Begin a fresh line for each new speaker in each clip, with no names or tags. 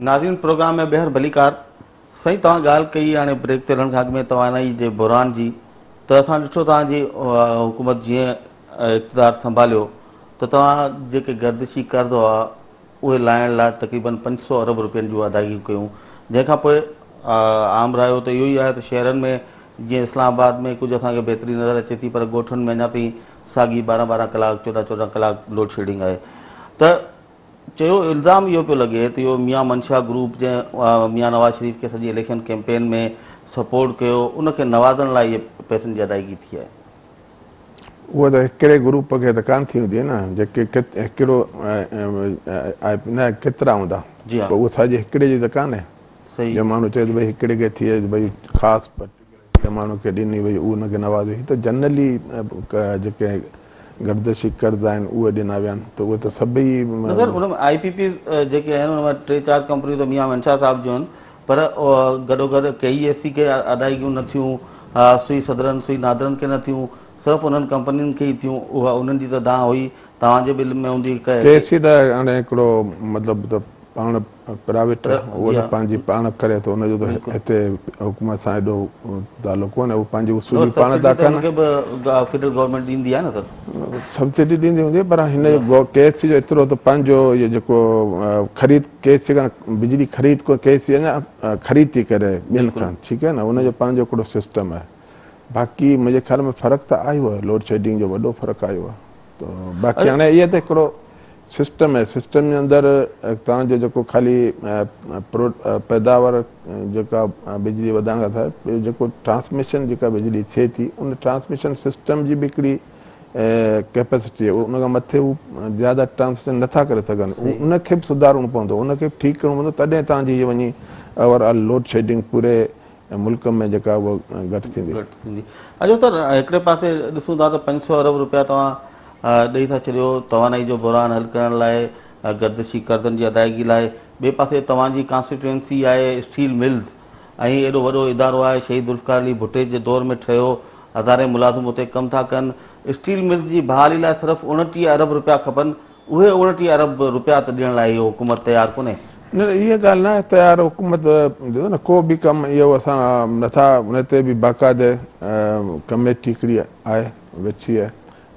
नाज़रीन प्रोग्राम में ॿीहर भलीकार सही तव्हां ॻाल्हि कई हाणे ब्रेक ते हलण खां अॻु में तवानाई जे बुरहान जी त असां ॾिठो तव्हांजी हुकूमत जीअं इक़्तिदार संभालियो त तव्हां जेके गर्दिशी कर्ज़ हुआ उहे लाहिण लाइ तक़रीबन 500 अरब रुपयनि जूं अदायगियूं कयूं जंहिंखां पोइ आम रहियो त इहो ई आहे त शहरनि में जीअं इस्लामाबाद में कुझु असांखे बहितरी नज़र अचे थी पर ॻोठनि में अञा ताईं साॻी 12-12 कलाक 14-14 कलाक लोड शेडिंग आहे त चयो इल्ज़ाम इहो पियो लॻे त इहो मियां मंशा ग्रुप जंहिं मियां नवाज़ शरीफ़ खे सॼी इलेक्शन कैंपेन में सपोर्ट कयो उनखे नवाज़ण लाइ इहे पैसनि जी अदायगी थी आहे।
उहा त हिकिड़े ग्रुप खे त कान थी हूंदी न जेके हिकिड़ो न केतिरा हूंदा उहो सॼे हिकिड़े जी त कान्हे जो माण्हू चए थो भई हिकिड़े खे थिए भई ख़ासि माण्हू खे ॾिनी भई उनखे नवाज़ो त जनरली जेके गर्दिशी कर्ज़ आहिनि उहे ॾिना विया आहिनि त उहे त सभई
IPP जेके आहिनि हुन में 3-4 कंपनियूं त मियां मंशा साहिब जूं आहिनि पर गॾोगॾु KESC खे अदायगियूं न थियूं सुई सदरनि सुई नादरनि खे न थियूं सिर्फ़ु उन्हनि कंपनियुनि खे ई थियूं उहा उन्हनि जी त दां हुई तव्हांजे बिल में हूंदी
KESC त हाणे हिकिड़ो मतिलबु त पाण प्राइवेट उहो त पंहिंजी पाण करे थो हुनजो त हिते हुकूमत सां एॾो तालुक़ कोन्हे उहो पंहिंजी उसूल पाण था कनि
फेडरल गवर्नमेंट ॾींदी आहे न त
सब्सिडी ॾींदी हूंदी पर हिन जो KESC जो एतिरो त पंहिंजो इहो जेको ख़रीद KESC खां बिजली ख़रीद को KESC अञा ख़रीद थी करे ॿियनि खां ठीकु आहे न हुनजो पंहिंजो हिकिड़ो सिस्टम आहे बाक़ी मुंहिंजे ख़्याल में फ़र्क़ु त आयो आहे लोड शेडिंग जो वॾो फ़र्क़ु आयो आहे त बाक़ी हाणे इहो त हिकिड़ो सिस्टम आहे सिस्टम जे अंदरि तव्हांजो जेको ख़ाली पैदावार जेका बिजली वधाइण खां थिए ॿियो जेको ट्रांसमिशन जेका बिजली थिए थी उन ट्रांसमिशन सिस्टम जी बि हिकिड़ी कैपेसिटी आहे उन खां मथे हू ज़्यादा ट्रांसमिशन नथा करे सघनि उनखे बि सुधारणो पवंदो उनखे बि ठीकु करिणो पवंदो तॾहिं तव्हांजी हीअ वञी ओवरऑल लोड शेडिंग पूरे मुल्क में जेका उहा घटि थींदी।
अच्छा सर हिकिड़े पासे ॾिसूं था त 500 अरब रुपया तव्हां ॾेई था छॾियो तवानाई जो बुरहान हल करण लाइ गर्दिशी कर्ज़नि जी अदायगी लाइ ॿिए पासे तव्हांजी कॉन्स्टिट्यूएंसी आहे स्टील मिल्स ऐं एॾो वॾो इदारो आहे शहीद ज़ुल्फ़िकार अली भुट्टे जे दौर में ठहियो हज़ारे मुलाज़िम हुते कमु था कनि स्टील मिल्स जी बहाली लाइ सिर्फ़ु 29 अरब रुपया खपनि उहे 29 अरब रुपया त ॾियण लाइ इहो हुकूमत तयारु कोन्हे
न इहा ॻाल्हि न आहे तयारु हुकूमत ॾिसो न को बि कमु इहो असां नथा हुन ते बि बाक़ाइदे कमेटी हिकिड़ी आहे वेठी आहे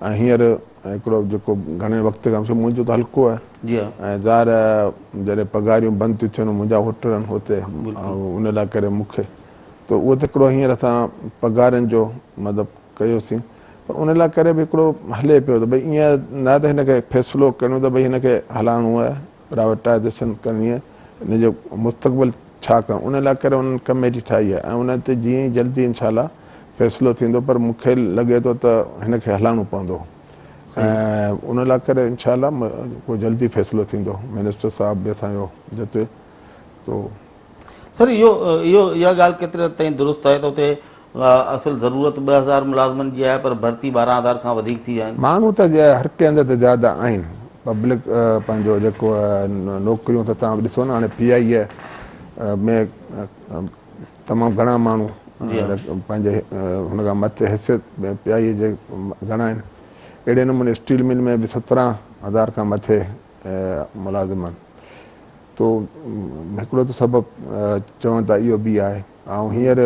ऐं हींअर हिकिड़ो जेको घणे वक़्त खां मुंहिंजो त हल्को आहे ऐं ज़ाहिर जॾहिं पघारियूं बंदि थियूं थियनि मुंहिंजा होट आहिनि हुते ऐं उन लाइ करे मूंखे त उहो त हिकिड़ो हींअर असां पघारनि जो मतिलबु कयोसीं पर उन लाइ करे बि हिकिड़ो हले पियो त भई ईअं न त हिनखे फ़ैसिलो कयूं त भई हिनखे हलाइणो आहे प्राइवेटाइज़ेशन करणी आहे हिनजो मुस्तक़बिल छा कयूं उन लाइ करे उन्हनि कमेटी ठाही आहे ऐं उन ते जीअं ई जल्दी इनशाला फ़ैसिलो थींदो पर मूंखे लॻे थो त हिनखे हलाइणो पवंदो ऐं उन लाइ करे इनशाला को जल्दी फ़ैसिलो थींदो मिनिस्टर साहिब बि असांजो जिते तो
सर इहा ॻाल्हि केतिरे हद ताईं दुरुस्त आहे त हुते असुलु ज़रूरत 2000 मुलाज़िमनि जी आहे पर भर्ती 12000 खां वधीक थी विया आहिनि
माण्हू त हर कंहिं हंधि ते ज़्यादा आहिनि पब्लिक पंहिंजो जेको नौकिरियूं त तव्हां ॾिसो न हाणे PI में तमामु घणा माण्हू पंहिंजे हुन खां मथे हैसियत PI जे घणा आहिनि अहिड़े नमूने स्टील मिल में बि 17000 खां मथे मुलाज़िम आहिनि तो हिकिड़ो त सबबु चवनि था इहो बि आहे ऐं हींअर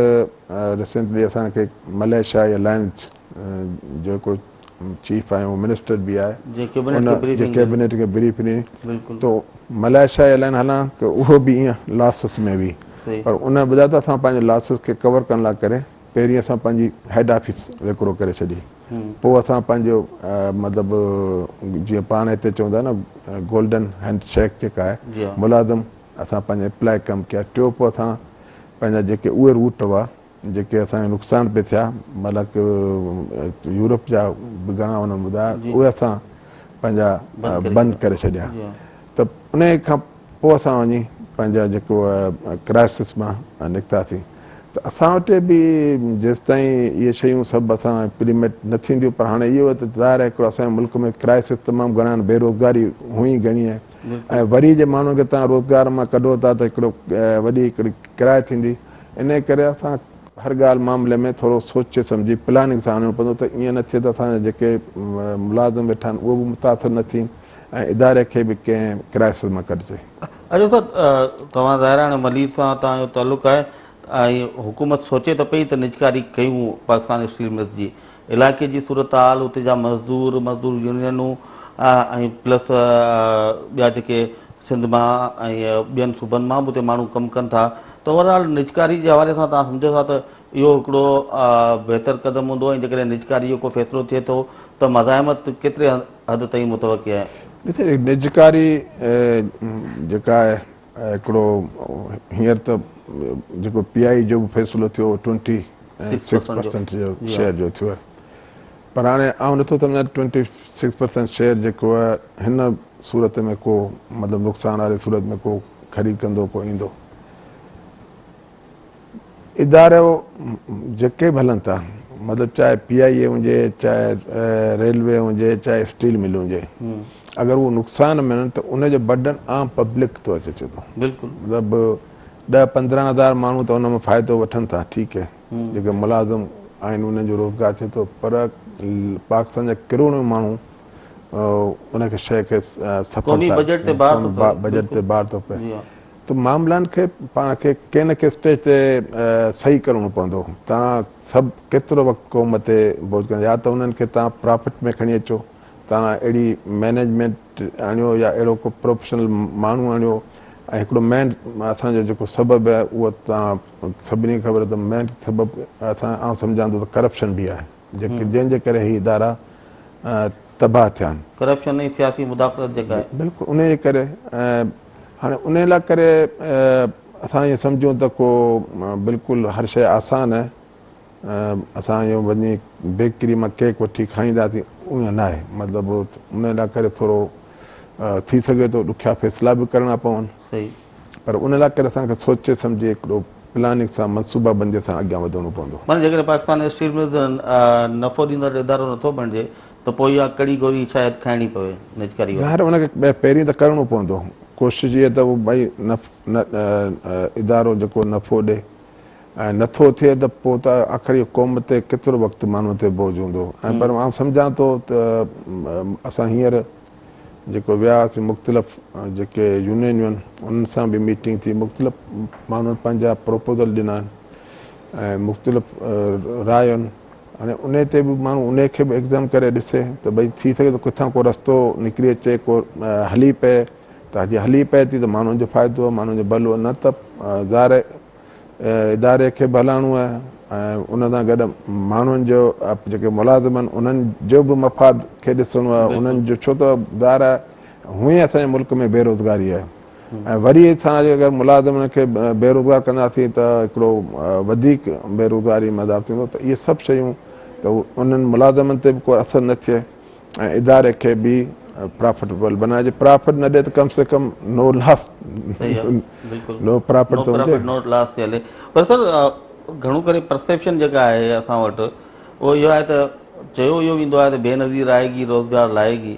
रिसेंटली असांखे मलेशिया अलायंस जेको चीफ आहे उहो मिनिस्टर बि आहे कैबिनेट खे ब्रीफ ॾिनी तो मलेशिया एयरलाइन हलां की उहो बि ईअं लॉसिस में बि पर उन ॿुधायो त असां पंहिंजे लॉसिस खे कवर करण लाइ करे पहिरीं असां पंहिंजी हेड ऑफिस विकिरो करे छॾी पोइ असां पंहिंजो मतिलबु जीअं पाण हिते चवंदा न गोल्डन हैंड शेक जेका आहे मुलाज़िम असां पंहिंजे अप्लाई कमु कया टियों पोइ असां पंहिंजा जेके उहे रूट हुआ जेके असांखे नुक़सान पे थिया मतिलबु यूरोप जा बि घणा हुननि ॿुधाया उहे असां पंहिंजा बंदि करे छॾिया त उन खां पोइ असां वञी पंहिंजा जेको क्राइसिस मां निकितासीं त असां वटि बि जेसि ताईं इहे शयूं सभु असां इम्प्लीमेंट न थींदियूं पर हाणे इहो त ज़ाहिर आहे हिकिड़ो असांजे मुल्क में क्राइसिस तमामु घणा आहिनि बेरोज़गारी हुई घणी आहे ऐं वरी जे माण्हुनि खे तव्हां रोज़गार मां कढो था त हिकिड़ो वॾी हिकिड़ी किराए थींदी इन करे असां हर ॻाल्हि मामले में थोरो सोचे सम्झी प्लानिंग सां आणणो पवंदो त ईअं न थिए त असांजा जेके मुलाज़िम वेठा आहिनि उहे बि मुतासिर न थियनि ऐं इदारे खे बि कंहिं क्राइसिस मां कढिजे।
अच्छा सर, तव्हां ज़ाहिर आहे मलीर सां तव्हांजो तालुक़ु आहे ऐं हुकूमत सोचे त पई त निजकारी कयूं पाकिस्तान स्टील मिल्स जी। इलाइक़े जी सूरत हाल, उते जा मज़दूर यूनियनूं ऐं प्लस ॿिया जेके सिंध मां ऐं ॿियनि सूबनि मां बि उते माण्हू कमु कनि था, त ओवरऑल निजकारी जे हवाले सां तव्हां सम्झो था त इहो हिकिड़ो बहितर क़दम हूंदो ऐं जेकॾहिं निजकारी जो को फ़ैसिलो थिए थो त मज़ाहिमत केतिरे हद ताईं मुतवक़ी आहे?
ॾिसे निजकारी जेका आहे हिकिड़ो हींअर त जेको PI जो बि फ़ैसिलो थियो 26% जो शेयर जो थियो आहे, पर हाणे आउं नथो सम्झां 26% शेयर जेको आहे हिन सूरत में को मतिलबु नुक़सान वारी सूरत में को ख़रीद कंदो को ईंदो। इदारो जेके बि हलनि था, मतिलबु चाहे PI हुजे, चाहे रेलवे हुजे, चाहे स्टील मिल हुजे, अगर वो नुकसान में आहिनि त उनजो बर्डन आम पब्लिक तो अचे थो।
बिल्कुलु,
मतिलबु 10-15 हज़ार माण्हू त उन में फ़ाइदो वठनि था, ठीकु है, जेके मुलाज़िम आहिनि उन्हनि जो रोज़गार थिए थो, पर पाकिस्तान जा करोड़ों माण्हू उनखे शइ खे सफलता बजट ते बार थो पए। त मामलनि खे पाण खे कंहिं न कंहिं स्टेज ते सही करणो पवंदो। तव्हां सभु केतिरो वक़्तु क़ौम ते बोझ कंदा, या त उन्हनि खे तव्हां प्रॉफिट में खणी अचो, तव्हां अहिड़ी मैनेजमेंट आणियो या अहिड़ो को प्रोफेशनल माण्हू आणियो, ऐं हिकिड़ो मेन असांजो जेको सबबु आहे उहो तव्हां सभिनी खे ख़बर, त मेन सबबु आउं सम्झां थो त करप्शन बि आहे, जंहिंजे करे ही इदारा तबाह थिया आहिनि।
करप्शन ऐं सियासी मुदाख़लत जेका आहे,
बिल्कुलु उन जे करे हाणे उन लाइ करे असां ईअं सम्झूं त को बिल्कुलु हर शइ आसान आहे, असां इहो वञी बेकरी मां केक वठी खाईंदासीं, उहो न आहे। मतिलबु उन लाइ करे थोरो थी सघे थो ॾुखिया फ़ैसिला बि करणा पवनि,
सही,
पर उन लाइ करे असांखे सोचे सम्झे हिकिड़ो प्लानिंग सां मनसूबाबंदीअ सां अॻियां वधणो पवंदो।
माना जेकॾहिं पाकिस्तान स्टील मिल्स नफ़ो ॾींदड़ इदारो नथो बणिजे त पोइ इहा कड़ी गोरी शायदि खाइणी पवे निजकारी।
ज़ाहिर उनखे पहिरीं त करिणो पवंदो, कोशिशि इहा त उहो भई इदारो जेको नफ़ो ॾे, ऐं नथो थिए त पोइ त आख़िरी क़ौम ते केतिरो वक़्तु माण्हू ते बोझ हूंदो। ऐं पर मां सम्झां थो त असां हींअर जेको वियासीं मुख़्तलिफ़ जेके यूनियनियूं आहिनि उन्हनि सां बि मीटिंग थी, मुख़्तलिफ़ माण्हुनि पंहिंजा प्रपोज़ल ॾिना आहिनि ऐं मुख़्तलिफ़ राय आहिनि। हाणे उन ते बि माण्हू उन खे बि एग्ज़ाम करे ॾिसे त भई थी सघे त किथां को रस्तो निकिरी अचे, को हली पए, त अॼु हली पए थी त माण्हुनि जो फ़ाइदो आहे, माण्हुनि जो भलो, न त ज़ाहिर इदारे खे बि हलाइणो आहे ऐं उन सां गॾु माण्हुनि जो जेके मुलाज़िम आहिनि उन्हनि जो बि मफ़ाद खे ॾिसणो आहे उन्हनि जो, छो त ज़ाहिर आहे हूअं ई असांजे मुल्क में बेरोज़गारी आहे, ऐं वरी असां अगरि मुलाज़िमनि खे बेरोज़गार कंदासीं त हिकिड़ो वधीक बेरोज़गारी में इज़ाफ़ो थींदो। त इहे सभु शयूं त उन्हनि मुलाज़िमनि ते बि को असरु न थिए ऐं इदारे खे बि प्रॉफिटेबल बनाइजे। प्रॉफिट न ॾे त कम से कम नो लॉस, नो प्रॉफिट तो हुजे,
नो लॉस थी हले। पर सर घणो करे परसेप्शन जेका आहे असां वटि उहो इहो आहे त चयो इहो वेंदो आहे त बेनज़ीर आएगी रोज़गार लाएगी,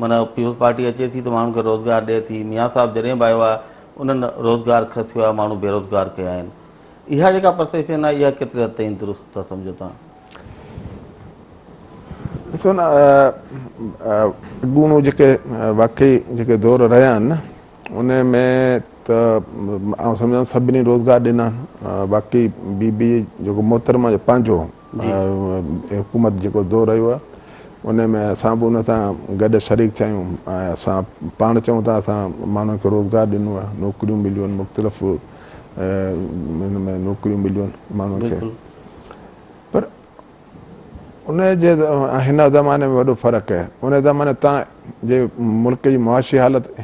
माना पीपुल्स पार्टी अचे थी त माण्हुनि खे रोज़गार ॾिए थी। मियां साहिबु जॾहिं बि आयो आहे उन्हनि रोज़गार खसियो आहे, माण्हू बेरोज़गार कया आहिनि। इहा जेका परसेप्शन आहे इहा केतिरे हद ताईं दुरुस्त था सम्झो तव्हां?
ॾिसो न, अॻूणो जेके वाक़ई जेके दौर रहिया आहिनि न उन में त आउं सम्झां सभिनी रोज़गार ॾिना, बाक़ी बी जेको मोहतरमा जो पंहिंजो हुकूमत जेको दौर रहियो आहे उन में असां बि उन सां गॾु शरीक थिया आहियूं ऐं असां पाण चऊं था असां माण्हुनि खे रोज़गार ॾिनो आहे, नौकरियूं मिलियूं आहिनि, मुख़्तलिफ़ हिन में नौकरियूं मिलियूं आहिनि माण्हुनि खे। पर उन जे हिन ज़माने में वॾो फ़र्क़ु आहे। उन ज़माने तव्हां जे मुल्क जी मुआशी हालत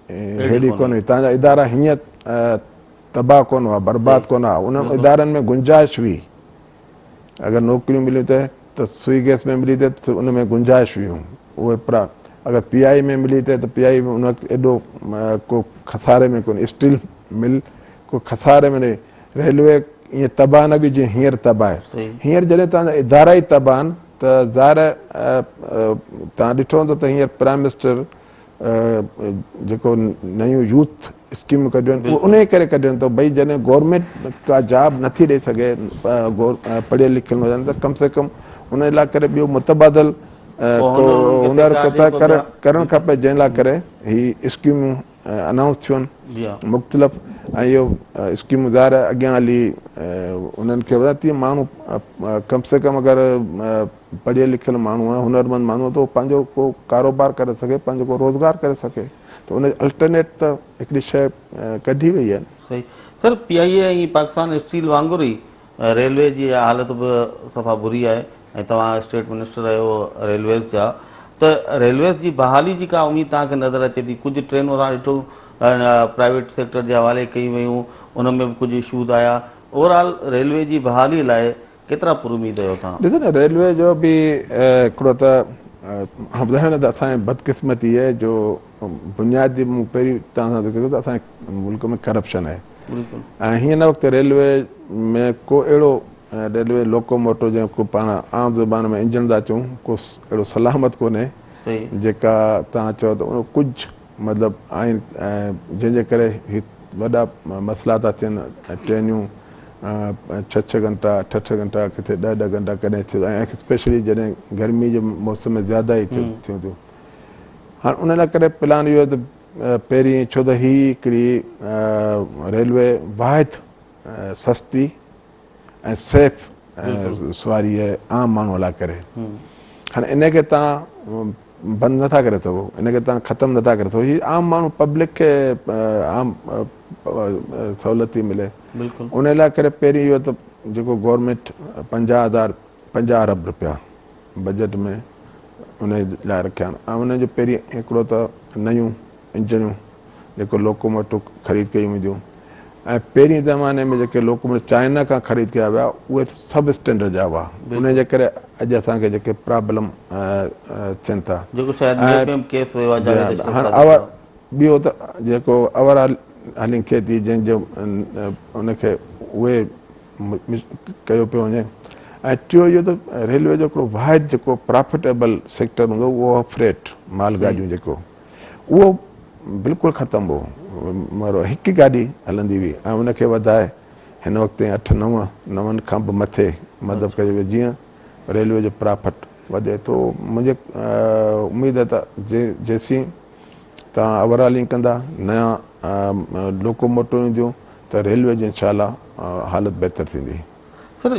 अहिड़ी कोन हुई, तव्हांजा इदारा हीअं तबाह कोन हुआ, बर्बाद कोन हुआ, उन इदारनि में गुंजाइश हुई। अगरि नौकरियूं मिलियूं त सुई गैस में मिली थिए त उन में गुंजाइश हुयूं, उहे अगरि PI में मिली थिए त PI में उन वक़्तु एॾो को खसारे में कोन्हे, स्टील मिल को खसारे में न, रेलवे ईअं तबाह न बि जीअं हींअर तबाह आहे। हींअर जॾहिं तव्हांजा इदारा ई तबाह आहिनि त ज़ाहिर तव्हां ॾिठो हूंदो त हींअर प्राइम मिनिस्टर जेको नयूं यूथ स्कीमूं कढियूं आहिनि उहे उन करे कढियूं आहिनि त भई जॾहिं गवर्नमेंट का जॉब नथी ॾेई सघे पढ़ियल लिखियल हुजनि त कम से कम उन लाइ करे ॿियो मुतबादल को हुनर करणु खपे, जंहिं लाइ करे ही स्कीमूं अनाउंस थियूं आहिनि
जी हा
मुख़्तलिफ़ ऐं इहो स्कीमूं ज़ाहिर आहे अॻियां हली उन्हनि खे वधाए माण्हू कम से कम अगरि पढ़ियल लिखियल माण्हू आहे हुनरमंद माण्हू आहे त उहो पंहिंजो को कारोबार करे सघे पंहिंजो को रोज़गार करे सघे त उन अल्टरनेट त हिकिड़ी शइ कढी वई आहे।
सही सर PIA ऐं पाकिस्तान स्टील वांगुरु ई रेलवे जी हालत बि सफ़ा बुरी आहे ऐं तव्हां स्टेट मिनिस्टर आहियो रेलवेज़ जा त रेलवेज़ जी बहाली जी का उमेदु तव्हांखे नज़र अचे थी? कुझु ट्रेनूं असां ॾिठो प्राइवेट सेक्टर जे हवाले कई वयूं उन में बि कुझु इशूज़ आया ओवरऑल रेलवे जी बहाली लाइ केतिरा पुरुमीद आहियो तव्हां?
ॾिसो न रेलवे जो बि हिकिड़ो त ॿुधायो न त असांजी बदकिस्मती आहे जो बुनियादी मूं पहिरीं तव्हां सां ज़िक्र कयो त असांजे मुल्क में करप्शन आहे
बिल्कुलु
ऐं हीअं न वक़्तु रेलवे में को अहिड़ो रेलवे लोकोमोटिव जेको पाण आम ज़ुबान में इंजन था चऊं को अहिड़ो सलामत कोन्हे
सही
जेका तव्हां चओ त उन कुझु मतिलबु आहिनि जंहिंजे करे वॾा मसइला था थियनि ट्रेनियूं 6 घंटा 8 घंटा किथे 10 घंटा कॾहिं थियो ऐं स्पेशली जॾहिं गर्मी जे मौसम में ज़्यादा ई थियूं थियूं हाणे उन लाइ करे प्लान इहो त पहिरीं छो त ही हिकिड़ी रेलवे वाहिद सस्ती ऐं सेफ सवारी आहे आम माण्हू लाइ करे हाणे इनखे तव्हां बंदि नथा करे सघो इनखे तव्हां ख़तमु नथा करे सघो हीअ आम माण्हू पब्लिक खे आम सहूलियत थी मिले
बिल्कुलु
उन लाइ करे पहिरीं इहो त जेको गवर्नमेंट 50 अरब रुपया बजट में उन लाइ रखिया आहिनि ऐं उनजो पहिरीं हिकिड़ो त नयूं इंजनियूं जेको लोकोमोटिव ख़रीद कयूं वेंदियूं ऐं पहिरीं ज़माने में जेके लोकोमोटिव चाइना खां ख़रीद कया विया उहे सब स्टैंडर्ड जा हुआ उनजे करे अॼु असांखे जेके प्रॉब्लम थियनि था
जेको शायदि नेब में केस वियो आहे जावेद अशरफ
हाणे
कादरी
ॿियो त जेको ओवरऑल हलिंग थिए थी जंहिंजो उनखे उहे कयो पियो वञे ऐं टियों इहो त रेलवे जो हिकिड़ो वाहिद जेको प्रॉफिटेबल सेक्टर हूंदो उहो फ्रेट मालगाॾियूं जेको उहो बिल्कुलु ख़तमु हो मरो हिकु गाॾी हलंदी हुई ऐं उनखे वधाए हिन वक़्तु 8-9 खां बि मथे मतिलबु कयो वियो जीअं रेलवे जो प्रॉफिट वधे थो मुंहिंजे उमेदु आहे त जेसीं तव्हां ओवरऑलिंग कंदा नया लोकोमोटिव ईंदियूं त रेलवे जी इंशाअल्लाह हालत बहितर थींदी।
सर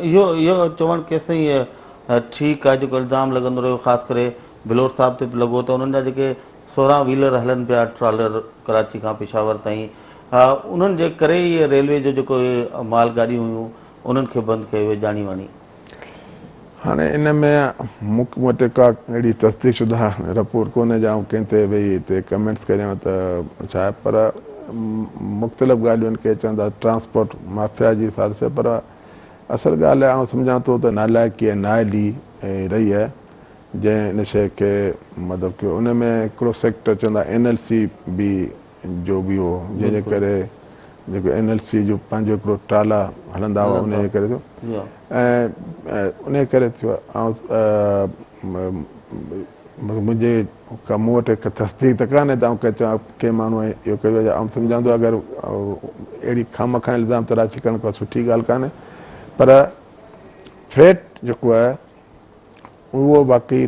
इहो चवणु केसिताईं ठीकु आहे जेको इल्ज़ाम लॻंदो रहियो ख़ासि करे बिलोर साहिब ते बि लॻो त उन्हनि जा जेके 16 व्हीलर हलनि पिया ट्रॉलर कराची खां पेशावर ताईं उन्हनि जे करे ई रेलवे जो जेको मालगाॾियूं हुयूं उन्हनि खे बंदि कयो वियो जानी वानी।
हाणे इन में मूंखे वटि का अहिड़ी तस्दीक शुदा रिपोर्ट कोन्हे जा कंहिं ते भई हिते कमेंट्स करियां त छा आहे पर मुख़्तलिफ़ ॻाल्हियुनि खे चवंदा ट्रांसपोर्ट माफ़िया जी साज़िश पर असल ॻाल्हि आहे सम्झां थो त नालाइकी नाइली रही आहे जंहिं इन शइ खे मतिलबु कयो उन में हिकिड़ो सेक्टर चवंदा NLC बि जो बि हो जंहिंजे करे जेको NLC जो पंहिंजो हिकिड़ो ट्राला हलंदा हुआ उनजे करे थियो ऐं उन करे थियो ऐं मुंहिंजे मूं वटि हिकु तस्दीक त कान्हे त कंहिं चवां कंहिं माण्हूअ इहो कयो आहे ऐं सम्झां थो अगरि अहिड़ी खामखा इल्ज़ाम तराशी करणु का सुठी ॻाल्हि कान्हे पर फ्रेट जेको आहे उहो बाक़ी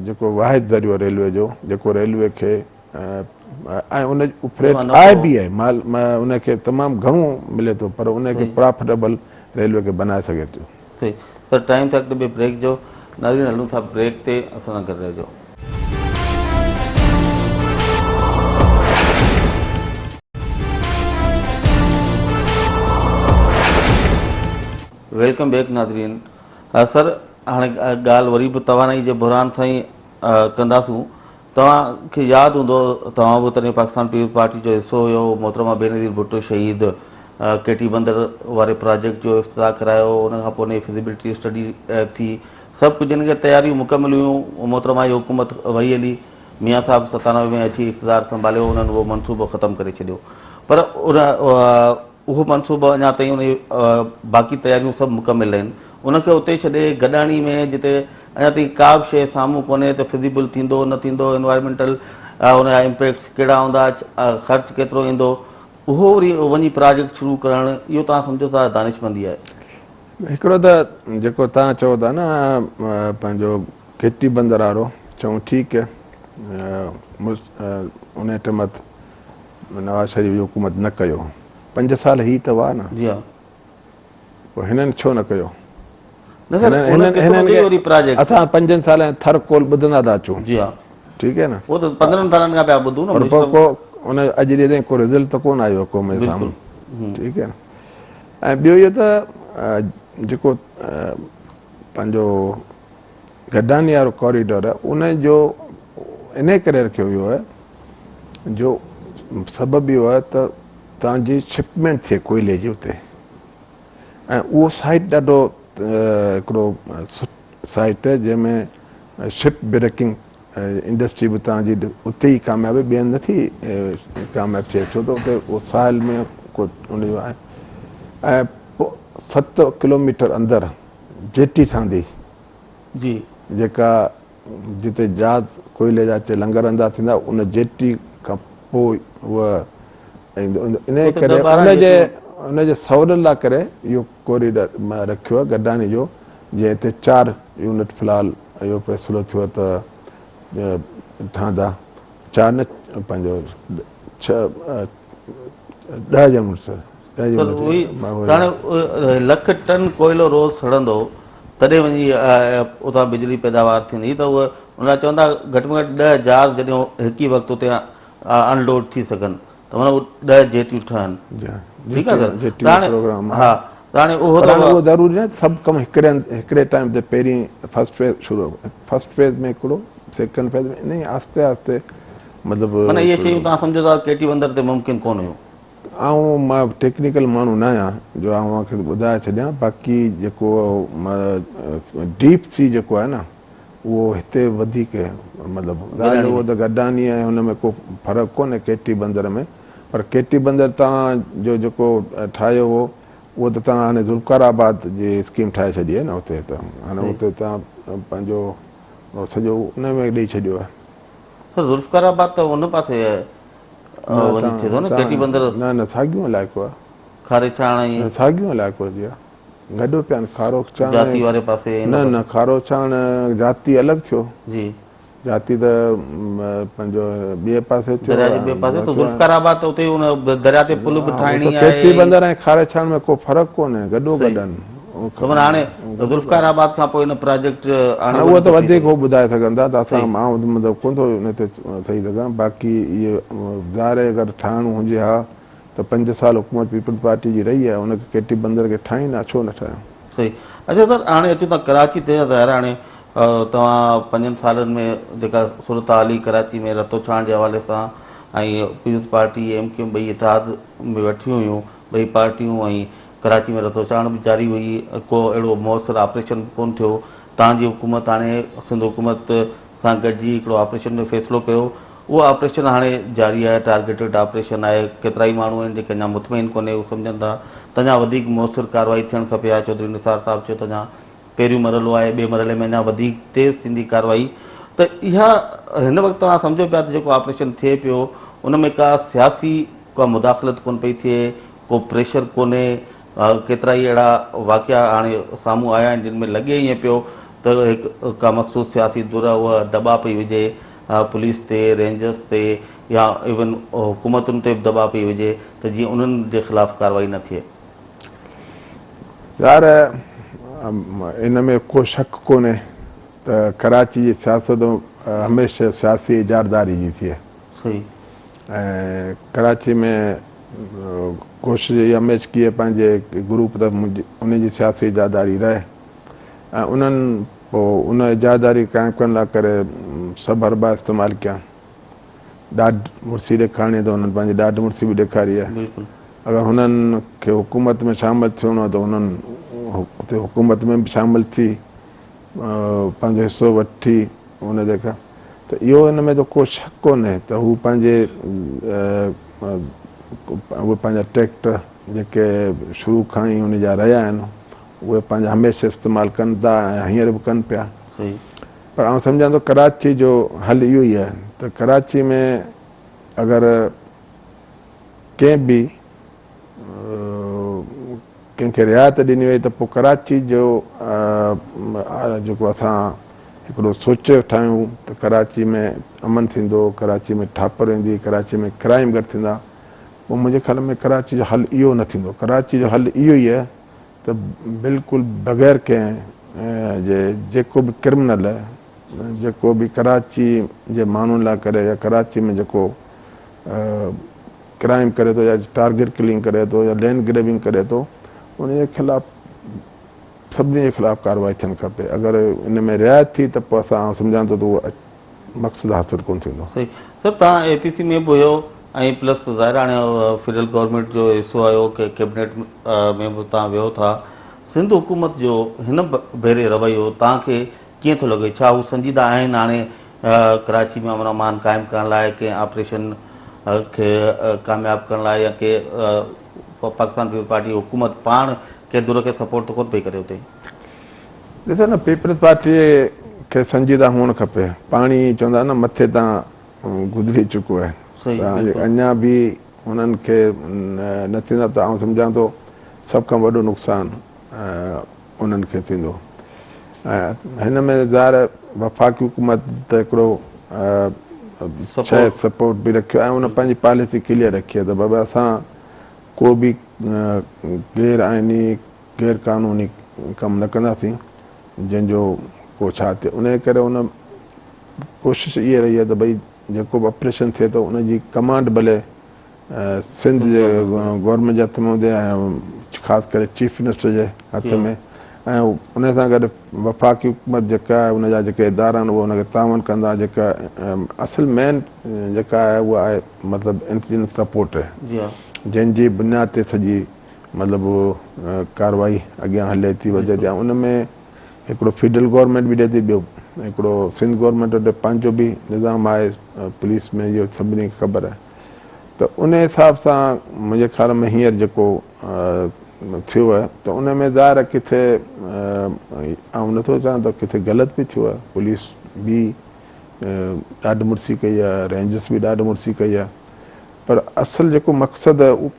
जेको वाहिद ज़रियो रेलवे जो जेको रेलवे खे ऐं उन फ्रेट आहे बि आहे माल उनखे तमामु घणो मिले थो पर उनखे प्रॉफिटेबल रेलवे खे बनाए सघे थो।
सही सर टाइम तक बि ब्रेक जो नाज़रीन हलूं था ब्रेक ते असां सां गॾु रहिजो। वेलकम बैक नाज़रीन। सर हाणे ॻाल्हि वरी बि तवानाई जे बुरहान सां ई कंदासूं। तव्हांखे यादि हूंदो तव्हां बि तॾहिं पाकिस्तान पीपल्स पार्टी जो हिसो हुयो मोहतरमा बेनज़ीर भुट्टो शहीद केटी बंदर वारे प्रोजेक्ट जो इफ़्तिताह करायो उन खां पोइ फिज़िबिलिटी स्टडी थी सभु कुझु हिन खे तयारियूं मुकमल हुयूं मोहतरमा जी हुकूमत वही हली मियाँ साहिबु 97 में अची इक़्तिदार संभालियो उन्हनि उहो मनसूबो ख़तमु करे छॾियो पर उहो मनसूबो अञा ताईं उन बाक़ी तयारियूं सभु मुकमिल आहिनि उनखे उते छॾे गॾाणी में जिते अञा ताईं का बि शइ साम्हूं कोन्हे त फिज़िबल थींदो न थींदो एनवायरमेंटल उनजा इम्पैक्ट्स कहिड़ा हूंदा ख़र्चु केतिरो ईंदो उहो वरी वञी प्रोजेक्ट शुरू करणु इहो तव्हां सम्झो था दानिशमंदी आहे।
हिकिड़ो त जेको तव्हां चओ था न पंहिंजो केटी बंदर वारो चऊं ठीकु आहे उन टाइम नवाज़ शरीफ़ जी हुकूमत न कयो 5 साल ही त हुआ न
जी हाँ
पोइ हिननि छो न कयो
न सर उन क़िस्म जो ई वरी प्रोजेक्ट
असां 5 साल थर कोल ॿुधंदा था अचूं
जी हाँ
ठीकु आहे न
वो तो 15 सालनि खां पिया ॿुधूं न
पर
मिनिस्टर।
को उन अॼु ॾींहं ताईं को रिज़ल्ट त कोन आयो हुकुम जे साम्हूं ठीकु आहे न ऐं ॿियो इहो त जेको पंहिंजो गडानी वारो कॉरिडोर आहे उन जो इन करे रखियो वियो आहे जो सबबु इहो आहे त तव्हांजी शिपमेंट थिए कोयले जी उते ऐं उहो साइट ॾाढो हिकिड़ो साइट आहे जंहिंमें शिप ब्रेकिंग इंडस्ट्री बि तव्हांजी उते ई कामयाबु आहे ॿियनि नथी कामयाबु थिए छो त उते उहो साहिल में को उनजो आहे ऐं पोइ 7 किलोमीटर अंदरि जेटी ठहंदी
जी
जेका जिते जहाज कोयले जा लंगर अंदा थींदा उन जेटी खां पोइ उहा इन करे उनजे सहूलियत लाइ करे इहो कॉरिडोर रखियो आहे गडानी जो जीअं हिते 4 यूनिट फ़िलहालु इहो फ़ैसिलो थियो त ठहंदा 4 न पंहिंजो 10 यूनिट
सर उही हाणे 1 लख टन कोयलो रोज़ सड़ंदो तॾहिं वञी उतां बिजली पैदावार थींदी त उहा उन चवंदा घटि में घटि 10 जहाज जॾहिं हिकु ई वक़्तु उते अनलोड थी सघनि त माना 10 जेटियूं ठहनि ठीकु आहे सर त हाणे हा त हाणे उहो
ज़रूरी न सभु कमु हिकिड़े टाइम ते पहिरीं फर्स्ट फेज़ में हिकिड़ो सेकेंड फेज़ में इन आस्ते आस्ते मतिलबु
माना इहे शयूं तव्हां सम्झो था केटी बंदर ते मुमकिन कोन हुयूं
ऐं मां टेक्निकल माण्हू न आहियां जो तव्हांखे ॿुधाए छॾियां बाक़ी जेको डीप सी जेको आहे न उहो हिते वधीक मतिलबु ॻाल्हि उहो त गडानी आहे हुन में को फ़र्क़ु कोन्हे केटी बंदर में पर केटी बंदर तव्हांजो जेको ठाहियो हो उहो त तव्हां हाणे ज़ुल्फ़ाराबाद जी स्कीम ठाहे छॾी आहे न उते त हाणे उते तव्हां पंहिंजो सॼो उन में ॾेई छॾियो आहे
सर ज़ुल्फ़ाराबाद त उन पासे वञी थिए थो न केटी बंदर
न साॻियो इलाइक़ो आहे
खारे चाण
साॻियो इलाइक़ो जी आहे गॾु पिया आहिनि खारो चाण
जाती वारे पासे
न खारो चाण जाती अलॻि थियो
जी
जाती त पंहिंजो ॿिए पासे थियो
दरिया जे ॿिए पासे त ज़ुल्फ़ाराबाद त उते उन दरिया ते पुल बि ठाहिणी आहे
केटी बंदर ऐं खारे चाण में को फ़र्क़ु कोन्हे गॾो गॾनि
हाणे ज़ुल्फ़ाराबाद खां पोइ हिन प्रोजेक्ट
उहो त वधीक हो ॿुधाए सघंदा त असां मां मतिलबु कोन थो हिन ते थई सघां बाक़ी इहे ज़ाहिर अगरि ठाहिणो हुजे हा त 5 साल हुकूमत पीपल्स पार्टी जी रही आहे उनखे केटी बंदर खे ठाहींदा छो न ठाहियूं
सही अच्छा सर हाणे अचूं था कराची ते ज़ाहिर हाणे तव्हां 5 सालनि में जेका सूरत हाली कराची में रतो छाण जे हवाले सां ऐं पीपल्स पार्टी MQ ॿई इतिहाद में वठियूं हुयूं ॿई पार्टियूं ऐं कराची में रतो छाण बि जारी हुई को अहिड़ो मौसर ऑपरेशन कोन थियो तव्हांजी हुकूमत हाणे सिंध हुकूमत सां गॾिजी हिकिड़ो ऑपरेशन में फ़ैसिलो कयो उहो ऑपरेशन हाणे जारी आहे टारगेटेड ऑपरेशन आहे केतिरा ई माण्हू आहिनि जेके अञा मुतमइन कोन्हे उहे सम्झनि था त अञा वधीक मौसर कार्रवाई थियणु खपे आहे चौधरी निसार साहिबु चयो त अञा पहिरियों मरहलो आहे ॿिए मरहले में अञा वधीक तेज़ थींदी कार्रवाई त इहा हिन वक़्तु तव्हां सम्झो पिया त जेको ऑपरेशन थिए पियो उन में का सियासी का मुदाख़लत कोन पई थिए को प्रेशर कोन्हे केतिरा ई अहिड़ा वाक़िया हाणे साम्हूं आया आहिनि जिन में लॻे ईअं पियो त हिकु का मख़सूस सियासी दुर उहा दॿा पई विझे पुलिस ते रेंजर्स ते या इवन हुकूमतुनि ते बि दॿा पई विझे त जीअं उन्हनि जे ख़िलाफ़ु कार्रवाई न थिए
यार इन में को शक कोन्हे त कराची जी सियासत हमेशह सियासी इजारदारी जी थिए
सही
ऐं कराची में कोशिशि इहा हमेशह कीअं पंहिंजे ग्रुप त उनजी सियासी इजारदारी रहे ऐं उन्हनि पोइ उन इजारदारी क़ाइमु करण लाइ करे सभु हरबा इस्तेमालु कया ॾाढ मुर्सी ॾेखारणी त हुननि पंहिंजी ॾाढ मुर्सी बि ॾेखारी आहे अगरि हुननि खे हुकूमत में शामिलु थियणो आहे त हुननि हुते हुकूमत में बि शामिलु थी पंहिंजो हिसो वठी हुन जेका त इहो हिन में त को शक कोन्हे त हू पंहिंजे उहे पंहिंजा ट्रैक्टर जेके शुरू खां ई हुन जा रहिया आहिनि उहे पंहिंजा हमेशह इस्तेमालु कनि था ऐं हींअर बि कनि पिया पर आउं सम्झां थो कराची जो हल इहो ई आहे त कराची में अगरि कंहिं बि कंहिंखे रिआयत ॾिनी वई त पोइ कराची जो जेको असां हिकिड़ो सोचे ठाहियूं त कराची में अमन थींदो कराची में ठापर ईंदी कराची में क्राइम घटि थींदा पोइ मुंहिंजे ख़्याल में कराची जो हल इहो न थींदो। कराची जो हल इहो ई आहे त बिल्कुलु बग़ैर कंहिं जे जेको बि क्रिमिनल आहे, जेको बि कराची जे माण्हुनि लाइ करे या कराची में जेको क्राइम करे थो या टारगेट किलिंग करे थो या लैंड ग्रेबिंग करे थो, उनजे ख़िलाफ़ सभिनी जे ख़िलाफ़ कार्रवाई थियणु खपे। अगरि इन में रिआयत थी त पोइ असां सम्झां थो त उहो मक़सदु हासिलु कोन थींदो।
सही सर, तव्हां APC में बि हुयो ऐं प्लस ज़ाहिर हाणे फेडरल गवर्नमेंट जो हिसो आयो की कैबिनेट में बि तव्हां वियो था। सिंध हुकूमत जो हिन भेरे रवैयो तव्हांखे कीअं थो लॻे? छा हू संजीदा आहिनि हाणे कराची में अमन अमान क़ाइमु करण लाइ, कंहिं ऑपरेशन खे कामयाबु करण लाइ, या के पाकिस्तान पीपल्स पार्टी हुकूमत पाण कंहिं दुर खे सपोर्ट त कोन पई करे हुते?
ॾिसो न, पीपल्स पार्टी खे संजीदा हुअणु खपे। पाणी चवंदा न मथे तां गुज़री चुको आहे, अञा बि हुननि खे न थींदा त आउं सम्झां थो सभ खां वॾो नुक़सानु उन्हनि खे थींदो। हिन में ज़ाहिर वफ़ाक़ी हुकूमत त हिकिड़ो शइ सपोर्ट बि रखियो ऐं उन पंहिंजी पॉलिसी क्लियर रखी आहे त बाबा असां को बि गैर आइनी गैर क़ानूनी कमु न कंदासीं जंहिंजो को छा थिए। उन करे उन कोशिशि इहा रही आहे त भई जेको बि ऑपरेशन थिए थो उनजी कमांड भले सिंध जे गवर्नमेंट जे हथ में हुजे ऐं ख़ासि करे चीफ मिनिस्टर जे हथ में, ऐं उन सां गॾु वफ़ाक़ी हुकूमत जेका आहे उनजा जेके इदारा आहिनि उहे उनखे तावन कंदा। जेका असुलु मेन जेका आहे उहा आहे मतिलबु इंटेलिजेंस रिपोर्ट आहे, जंहिंजी बुनियाद ते सॼी मतिलबु कार्रवाई अॻियां हले थी वधे थी। ऐं उन में हिकिड़ो फेडरल गवर्नमेंट बि ॾिए थी, ॿियो हिकिड़ो सिंध गवर्नमेंट वटि पंहिंजो बि निज़ाम आहे पुलिस में, इहो सभिनी खे ख़बर आहे। त उन हिसाब सां मुंहिंजे ख़्याल में हींअर जेको थियो आहे त उन में ज़ाहिर किथे आउं नथो चाहियां त किथे ग़लति बि थियो आहे। पुलिस बि ॾाढी मुर्सी कई आहे, रेंजर्स बि ॾाढी मुर्सी कई आहे, पर असुलु जेको मक़सदु आहे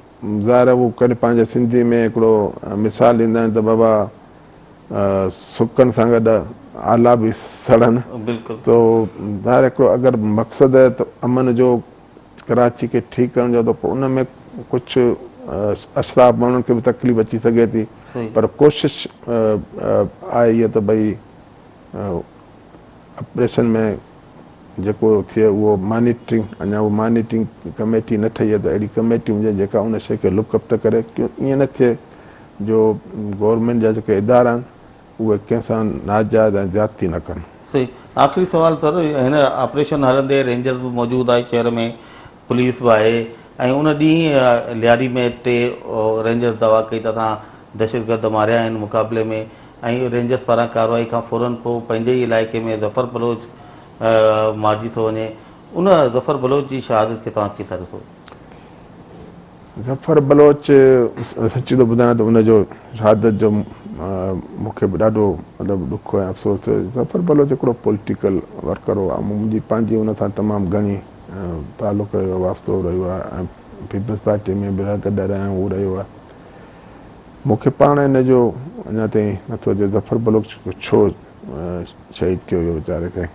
ज़ाहिर उहो कॾहिं पंहिंजे सिंधी में हिकिड़ो मिसाल ॾींदा आहिनि त बाबा सुकनि सां गॾु आला बि सड़नि। तो ज़ाहिर हिकिड़ो अगरि मक़सदु आहे त अमन जो कराची खे ठीकु करण जो, त पोइ उन में कुझु अशराफ माण्हुनि खे बि तकलीफ़ अची सघे थी, पर कोशिशि आहे इहा त भई ऑपरेशन में जेको थिए उहो मॉनिटरिंग, अञा उहो मॉनिटरिंग कमेटी न ठही आहे त अहिड़ी कमेटी हुजे जेका उन शइ खे लुकअप करे, ईअं न थिए जो गवर्नमेंट जा जेके इदारा आहिनि उहे कंहिंसां नाजाइज़ ऐं ज़्यादती न कनि।
सही। आख़िरी सवाल सर, हिन ऑपरेशन हलंदे रेंजर्स बि मौजूदु आहे शहर में, पुलिस बि आहे, ऐं उन ॾींहुं लियारी में 3 रेंजर्स दवा कई त तव्हां दहशतगर्द मारिया आहिनि मुक़ाबले में, ऐं रेंजर्स पारां कार्रवाई खां फ़ौरन पोइ पंहिंजे ई इलाइक़े में ज़फ़र बलोच मारिजी थो वञे। उन ज़फ़र बलोच जी शहादत खे तव्हां कीअं था ॾिसो?
ज़फ़र बलोच सची थो ॿुधायां त उनजो शहादत जो मूंखे बि ॾाढो मतिलबु ॾुख ऐं अफ़सोस थियो। ज़फ़र बलोच हिकिड़ो पॉलिटिकल वर्कर हो, मुंहिंजी पंहिंजी उन सां तमामु घणी तालुक़ रहियो, वास्तो रहियो आहे, ऐं पीपल्स पार्टी में बि गॾु रहिया आहियूं, उहो रहियो आहे। मूंखे पाण हिन जो अञा ताईं नथो अचे ज़फ़र बलोच छो शहीद कयो हुयो वीचारे खे।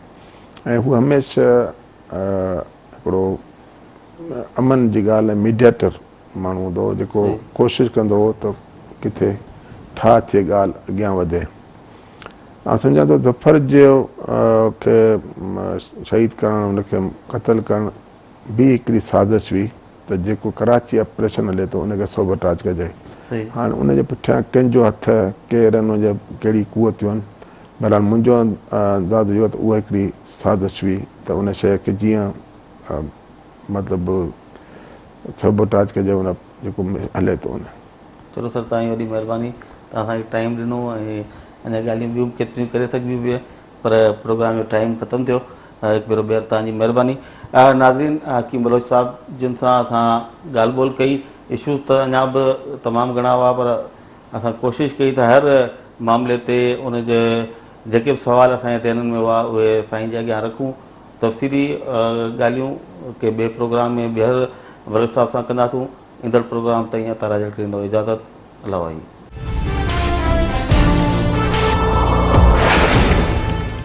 ऐं हू हमेशह हिकिड़ो अमन जी ॻाल्हि ऐं मीडिएटर माण्हू हूंदो हो, जेको कोशिशि कंदो हो त किथे ठा थिए ॻाल्हि अॻियां वधे। मां सम्झां थो ज़फ़र जो खे शहीद करणु, हुनखे क़तलु करणु बि हिकिड़ी साज़िश हुई त जेको कराची ऑपरेशन हले थो उनखे सोबटाज कजे। हाणे उनजे पुठियां कंहिंजो हथ, केरु आहिनि, उनजा कहिड़ी कुवतियूं आहिनि, बहरहाल मुंहिंजो अंदाज़ो इहो त उहा हिकिड़ी साज़िश हुई त उन शइ खे जीअं मतिलबु सोबटाज कजे उन जेको हले थो उन।
चलो सर, तव्हांजी वॾी महिरबानी, तव्हां असांखे टाइम ॾिनो, ऐं अञा ॻाल्हियूं ॿियूं केतिरियूं करे सघिबियूं बि, पर प्रोग्राम जो टाइम ख़तमु थियो। हिकु भेरो ॿीहर तव्हांजी महिरबानी। नाज़रीन, हकीम बलोच साहिबु जिन सां असां ॻाल्हि ॿोल कई, इशूज़ त अञा बि तमामु घणा हुआ, पर असां कोशिशि कई त हर मामले ते उनजे जेके बि सुवाल असांजे ध्यान में हुआ उहे साईं जे अॻियां रखूं। तफ़सीली ॻाल्हियूं के ॿिए प्रोग्राम में ॿीहर बलोच साहिब सां कंदासूं। ईंदड़ प्रोग्राम ताईं तारा ॾींदो इजाज़त। अल्लाह वाही।